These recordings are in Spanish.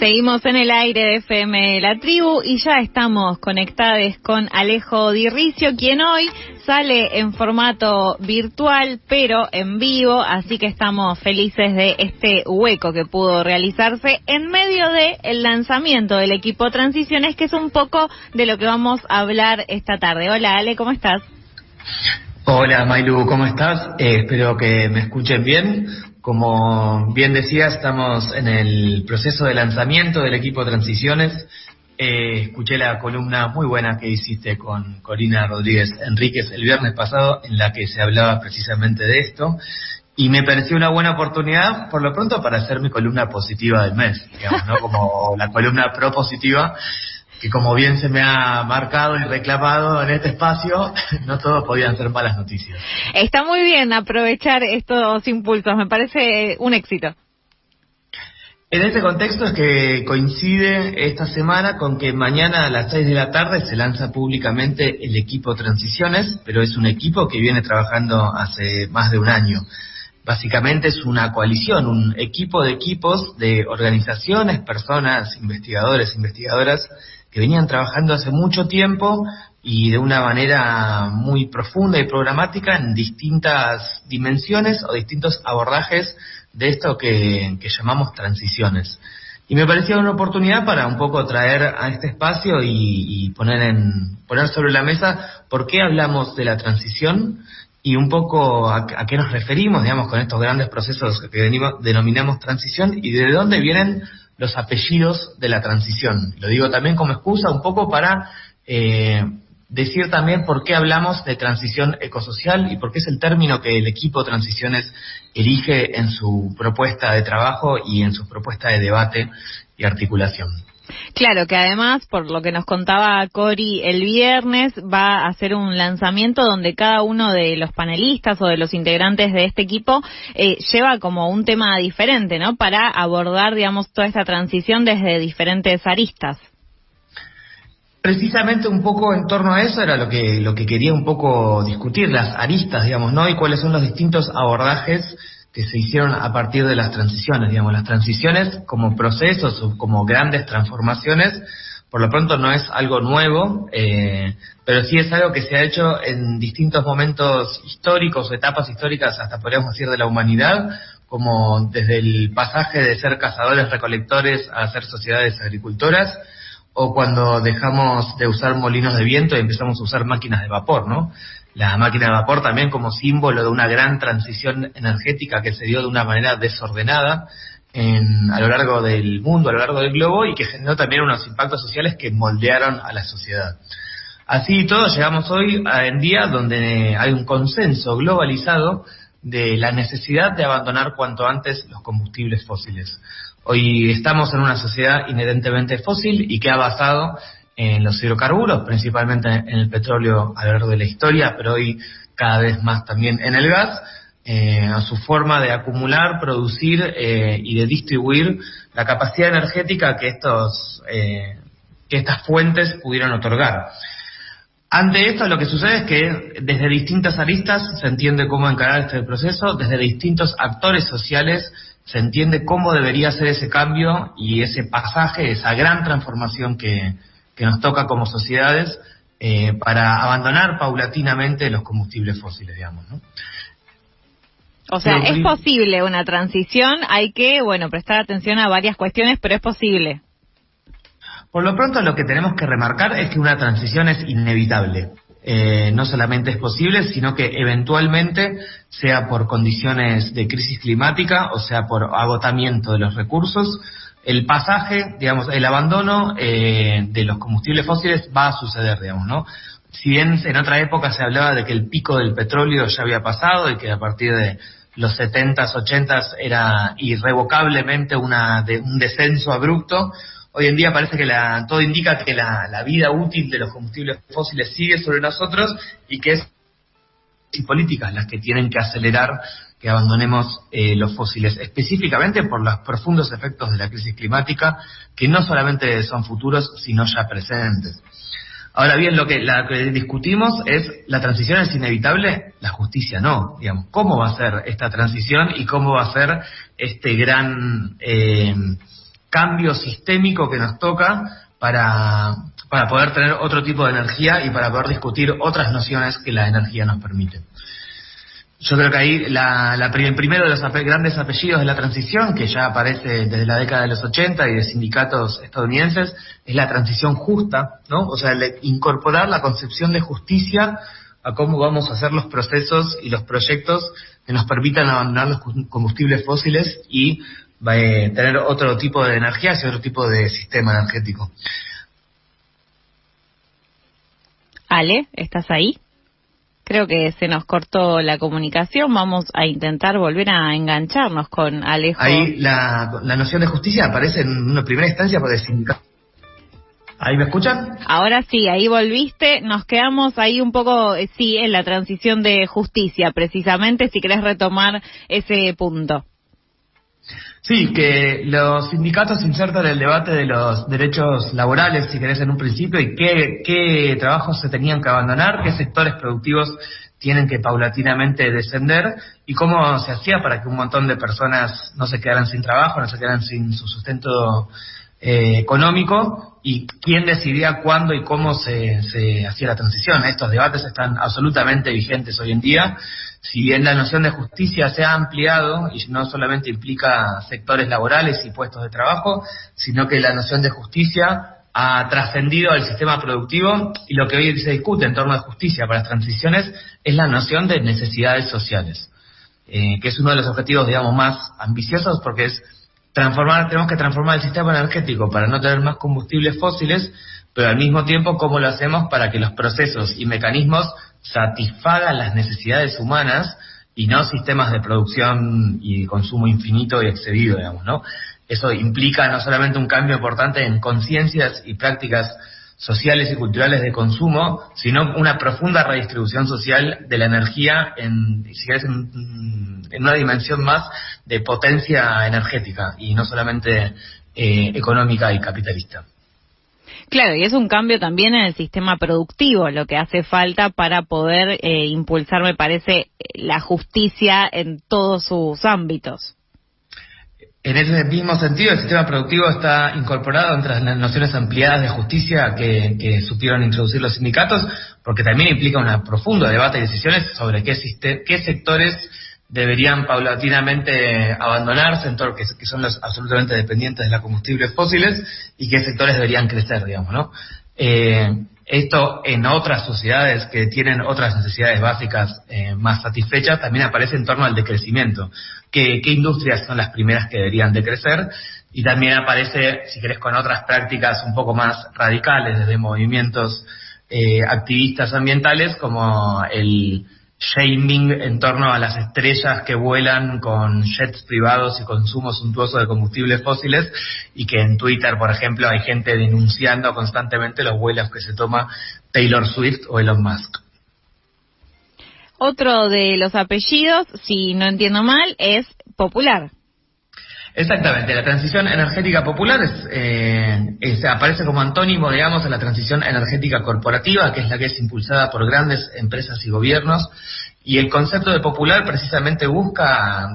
Seguimos en el aire de FM La Tribu y ya estamos conectados con Alejo Di Riccio, quien hoy sale en formato virtual, pero en vivo, así que estamos felices de este hueco que pudo realizarse en medio del lanzamiento del equipo Transiciones, que es un poco de lo que vamos a hablar esta tarde. Hola Ale, ¿cómo estás? Hola Mailu, ¿cómo estás? Espero que me escuchen bien. Como bien decías, estamos en el proceso de lanzamiento del equipo Transiciones. Escuché la columna muy buena que hiciste con Corina Rodríguez Enríquez el viernes pasado, en la que se hablaba precisamente de esto, y me pareció una buena oportunidad, por lo pronto, para hacer mi columna positiva del mes, digamos, ¿no? Como la columna propositiva, que como bien se me ha marcado y reclamado en este espacio, no todos podían ser malas noticias. Está muy bien aprovechar estos impulsos, me parece un éxito. En este contexto es que coincide esta semana con que mañana a las 6 de la tarde se lanza públicamente el equipo Transiciones, pero es un equipo que viene trabajando hace más de un año. Básicamente es una coalición, un equipo de equipos de organizaciones, personas, investigadores, investigadoras, que venían trabajando hace mucho tiempo y de una manera muy profunda y programática en distintas dimensiones o distintos abordajes de esto que llamamos transiciones. Y me parecía una oportunidad para un poco traer a este espacio y poner sobre la mesa por qué hablamos de la transición y un poco a qué nos referimos, digamos, con estos grandes procesos que denominamos transición y de dónde vienen los apellidos de la transición. Lo digo también como excusa un poco para decir también por qué hablamos de transición ecosocial y por qué es el término que el equipo Transiciones elige en su propuesta de trabajo y en su propuesta de debate y articulación. Claro, que además, por lo que nos contaba Cori el viernes, va a hacer un lanzamiento donde cada uno de los panelistas o de los integrantes de este equipo lleva como un tema diferente, ¿no? Para abordar, digamos, toda esta transición desde diferentes aristas. Precisamente un poco en torno a eso era lo que quería un poco discutir, las aristas, digamos, ¿no? Y cuáles son los distintos abordajes que se hicieron a partir de las transiciones, digamos, las transiciones como procesos o como grandes transformaciones, por lo pronto no es algo nuevo, pero sí es algo que se ha hecho en distintos momentos históricos, etapas históricas, hasta podríamos decir de la humanidad, como desde el pasaje de ser cazadores-recolectores a ser sociedades agricultoras, o cuando dejamos de usar molinos de viento y empezamos a usar máquinas de vapor, ¿no? La máquina de vapor también como símbolo de una gran transición energética que se dio de una manera desordenada a lo largo del mundo, a lo largo del globo, y que generó también unos impactos sociales que moldearon a la sociedad. Así y todo, llegamos hoy en día donde hay un consenso globalizado de la necesidad de abandonar cuanto antes los combustibles fósiles. Hoy estamos en una sociedad inherentemente fósil y que ha basado en los hidrocarburos, principalmente en el petróleo a lo largo de la historia, pero hoy cada vez más también en el gas, a su forma de acumular, producir y de distribuir la capacidad energética que estas fuentes pudieron otorgar. Ante esto, lo que sucede es que desde distintas aristas se entiende cómo encarar este proceso, desde distintos actores sociales se entiende cómo debería ser ese cambio y ese pasaje, esa gran transformación que nos toca como sociedades para abandonar paulatinamente los combustibles fósiles, digamos, ¿no? O sea, es posible una transición, hay que, prestar atención a varias cuestiones, pero es posible. Por lo pronto, lo que tenemos que remarcar es que una transición es inevitable. No solamente es posible, sino que eventualmente, sea por condiciones de crisis climática o sea por agotamiento de los recursos, el pasaje, digamos, el abandono de los combustibles fósiles va a suceder, digamos, ¿no? Si bien en otra época se hablaba de que el pico del petróleo ya había pasado y que a partir de los 70s, 80s era irrevocablemente un descenso abrupto, hoy en día parece que todo indica que la vida útil de los combustibles fósiles sigue sobre nosotros y que es políticas las que tienen que acelerar que abandonemos los fósiles, específicamente por los profundos efectos de la crisis climática, que no solamente son futuros, sino ya presentes. Ahora bien, lo que discutimos es, ¿la transición es inevitable? La justicia no, digamos. ¿Cómo va a ser esta transición y cómo va a ser este gran cambio sistémico que nos toca para poder tener otro tipo de energía y para poder discutir otras nociones que la energía nos permite. Yo creo que ahí el primero de los grandes apellidos de la transición, que ya aparece desde la década de los 80 y de sindicatos estadounidenses, es la transición justa, ¿no? O sea, incorporar la concepción de justicia a cómo vamos a hacer los procesos y los proyectos que nos permitan abandonar los combustibles fósiles y tener otro tipo de energía y otro tipo de sistema energético. Ale, ¿estás ahí? Creo que se nos cortó la comunicación. Vamos a intentar volver a engancharnos con Alejo. Ahí la noción de justicia aparece en una primera instancia por el sindicato. ¿Ahí me escuchan? Ahora sí, ahí volviste. Nos quedamos ahí un poco, sí, en la transición de justicia, precisamente, si querés retomar ese punto. Sí, que los sindicatos insertan el debate de los derechos laborales, si querés, en un principio, y qué trabajos se tenían que abandonar, qué sectores productivos tienen que paulatinamente descender, y cómo se hacía para que un montón de personas no se quedaran sin trabajo, no se quedaran sin su sustento económico, y quién decidía cuándo y cómo se hacía la transición. Estos debates están absolutamente vigentes hoy en día. Si bien la noción de justicia se ha ampliado y no solamente implica sectores laborales y puestos de trabajo, sino que la noción de justicia ha trascendido al sistema productivo, y lo que hoy se discute en torno a justicia para las transiciones es la noción de necesidades sociales, que es uno de los objetivos, digamos, más ambiciosos, porque es tenemos que transformar el sistema energético para no tener más combustibles fósiles, pero al mismo tiempo, ¿cómo lo hacemos para que los procesos y mecanismos satisfagan las necesidades humanas y no sistemas de producción y consumo infinito y excedido, digamos, ¿no? Eso implica no solamente un cambio importante en conciencias y prácticas sociales y culturales de consumo, sino una profunda redistribución social de la energía si querés, en una dimensión más de potencia energética y no solamente económica y capitalista. Claro, y es un cambio también en el sistema productivo, lo que hace falta para poder impulsar, me parece, la justicia en todos sus ámbitos. En ese mismo sentido, el sistema productivo está incorporado entre las nociones ampliadas de justicia que supieron introducir los sindicatos, porque también implica un profundo debate y decisiones sobre qué sectores deberían paulatinamente abandonarse, que son los absolutamente dependientes de los combustibles fósiles, y qué sectores deberían crecer, digamos, ¿no? Esto en otras sociedades que tienen otras necesidades básicas más satisfechas también aparece en torno al decrecimiento. ¿Qué industrias son las primeras que deberían decrecer? Y también aparece, si querés, con otras prácticas un poco más radicales, desde movimientos activistas ambientales, como el shaming en torno a las estrellas que vuelan con jets privados y consumo suntuoso de combustibles fósiles, y que en Twitter, por ejemplo, hay gente denunciando constantemente los vuelos que se toma Taylor Swift o Elon Musk. Otro de los apellidos, si no entiendo mal, es Popular. Exactamente, la transición energética popular aparece como antónimo, digamos, a la transición energética corporativa, que es la que es impulsada por grandes empresas y gobiernos, y el concepto de popular precisamente busca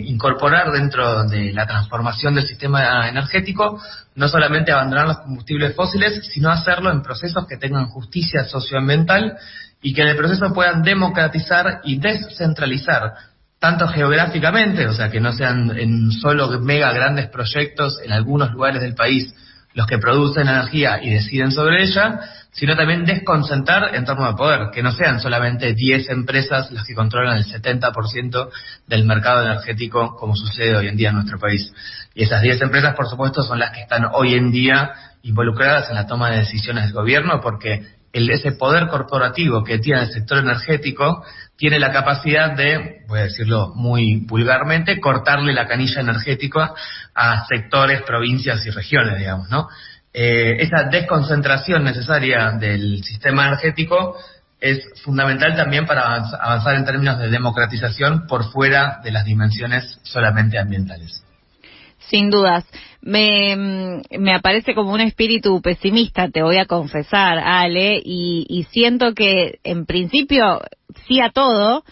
incorporar dentro de la transformación del sistema energético no solamente abandonar los combustibles fósiles, sino hacerlo en procesos que tengan justicia socioambiental y que en el proceso puedan democratizar y descentralizar, tanto geográficamente, o sea, que no sean en solo mega grandes proyectos en algunos lugares del país los que producen energía y deciden sobre ella, sino también desconcentrar en torno al poder, que no sean solamente 10 empresas las que controlan el 70% del mercado energético, como sucede hoy en día en nuestro país. Y esas 10 empresas, por supuesto, son las que están hoy en día involucradas en la toma de decisiones del gobierno, porque ese poder corporativo que tiene el sector energético tiene la capacidad de, voy a decirlo muy vulgarmente, cortarle la canilla energética a sectores, provincias y regiones, digamos, ¿no? Esa desconcentración necesaria del sistema energético es fundamental también para avanzar en términos de democratización por fuera de las dimensiones solamente ambientales. Sin dudas. Me aparece como un espíritu pesimista, te voy a confesar, Ale, y siento que en principio sí a todo,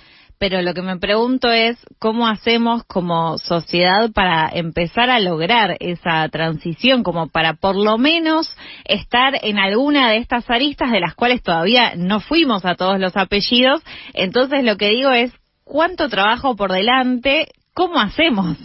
pero lo que me pregunto es cómo hacemos como sociedad para empezar a lograr esa transición, como para por lo menos estar en alguna de estas aristas de las cuales todavía no fuimos a todos los apellidos. Entonces lo que digo es, ¿cuánto trabajo por delante? ¿Cómo hacemos?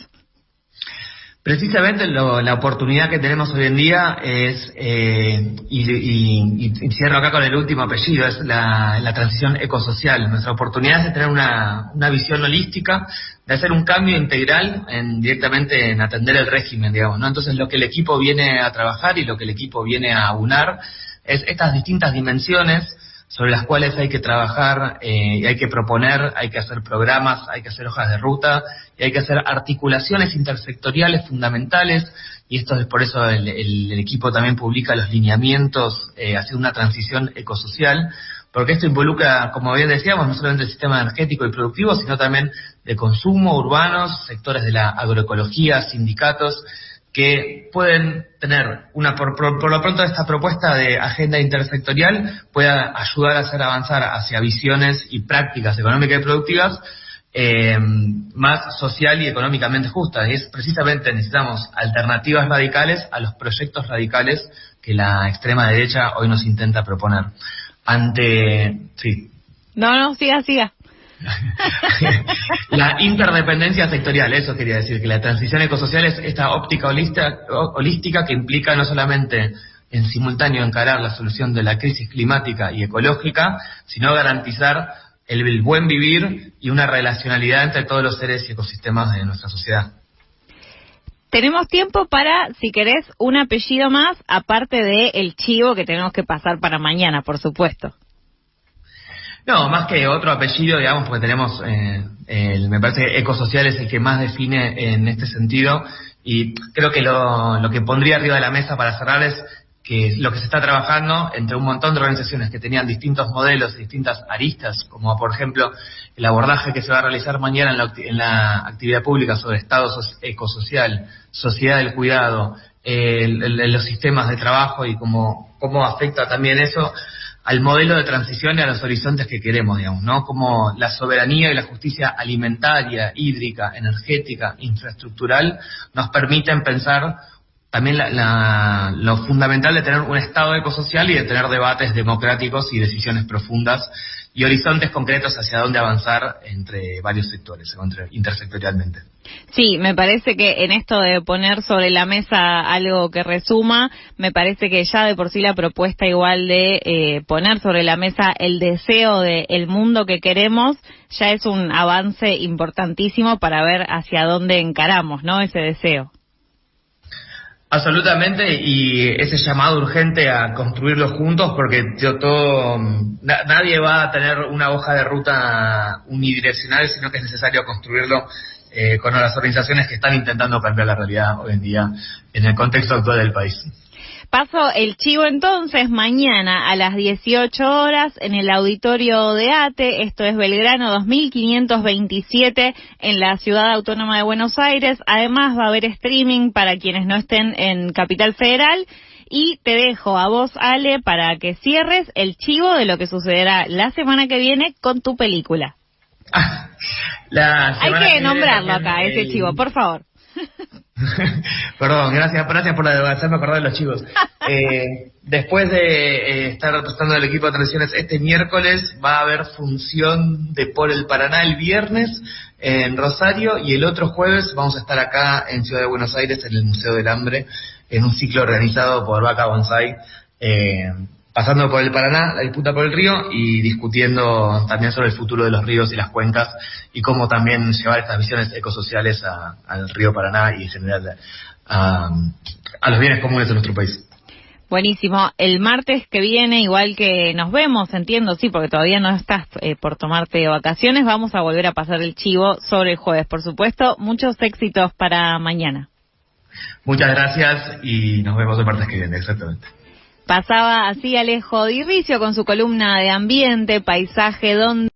Precisamente la oportunidad que tenemos hoy en día es, y cierro acá con el último apellido, es la transición ecosocial. Nuestra oportunidad es de tener una visión holística, de hacer un cambio integral directamente en atender el régimen, digamos, ¿no? Entonces lo que el equipo viene a trabajar y lo que el equipo viene a aunar es estas distintas dimensiones sobre las cuales hay que trabajar, y hay que proponer, hay que hacer programas, hay que hacer hojas de ruta, y hay que hacer articulaciones intersectoriales fundamentales, y esto es por eso el equipo también publica los lineamientos hacia una transición ecosocial, porque esto involucra, como bien decíamos, no solamente el sistema energético y productivo, sino también de consumo, urbanos, sectores de la agroecología, sindicatos, que pueden tener por lo pronto esta propuesta de agenda intersectorial pueda ayudar a hacer avanzar hacia visiones y prácticas económicas y productivas más social y económicamente justas. Y es precisamente necesitamos alternativas radicales a los proyectos radicales que la extrema derecha hoy nos intenta proponer. Sí. No, siga. La interdependencia sectorial, eso quería decir, que la transición ecosocial es esta óptica holística que implica no solamente en simultáneo encarar la solución de la crisis climática y ecológica, sino garantizar el buen vivir y una relacionalidad entre todos los seres y ecosistemas de nuestra sociedad. Tenemos tiempo para, si querés, un apellido más, aparte de el chivo que tenemos que pasar para mañana, por supuesto. No, más que otro apellido, digamos, porque tenemos, me parece que ecosocial es el que más define en este sentido, y creo que lo que pondría arriba de la mesa para cerrar es que lo que se está trabajando entre un montón de organizaciones que tenían distintos modelos y distintas aristas, como por ejemplo el abordaje que se va a realizar mañana en la actividad pública sobre estado ecosocial, sociedad del cuidado, los sistemas de trabajo y cómo afecta también eso al modelo de transición y a los horizontes que queremos, digamos, ¿no? Como la soberanía y la justicia alimentaria, hídrica, energética, infraestructural nos permiten pensar también lo fundamental de tener un Estado ecosocial y de tener debates democráticos y decisiones profundas y horizontes concretos hacia dónde avanzar entre varios sectores, intersectorialmente. Sí, me parece que en esto de poner sobre la mesa algo que resuma, me parece que ya de por sí la propuesta igual de poner sobre la mesa el deseo del mundo que queremos, ya es un avance importantísimo para ver hacia dónde encaramos, ¿no? Ese deseo. Absolutamente, y ese llamado urgente a construirlo juntos, porque nadie va a tener una hoja de ruta unidireccional, sino que es necesario construirlo con las organizaciones que están intentando cambiar la realidad hoy en día en el contexto actual del país. Paso el chivo entonces, mañana a las 18 horas en el auditorio de ATE, esto es Belgrano 2527 en la Ciudad Autónoma de Buenos Aires. Además va a haber streaming para quienes no estén en Capital Federal. Y te dejo a vos, Ale, para que cierres el chivo de lo que sucederá la semana que viene con tu película. Hay que nombrarlo acá, ese chivo, por favor. Perdón, gracias por hacerme acordar de los chivos. Después de estar representando al equipo de transiciones este miércoles, va a haber función de Por el Paraná el viernes en Rosario, y el otro jueves vamos a estar acá en Ciudad de Buenos Aires en el Museo del Hambre en un ciclo organizado por Vaca Bonsai, pasando por el Paraná, la disputa por el río, y discutiendo también sobre el futuro de los ríos y las cuencas y cómo también llevar estas visiones ecosociales al río Paraná y en general a los bienes comunes de nuestro país. Buenísimo. El martes que viene, igual que nos vemos, entiendo, sí, porque todavía no estás por tomarte vacaciones, vamos a volver a pasar el chivo sobre el jueves, por supuesto. Muchos éxitos para mañana. Muchas gracias y nos vemos el martes que viene, exactamente. Pasaba así Alejo Di Ricio con su columna de ambiente, paisaje, donde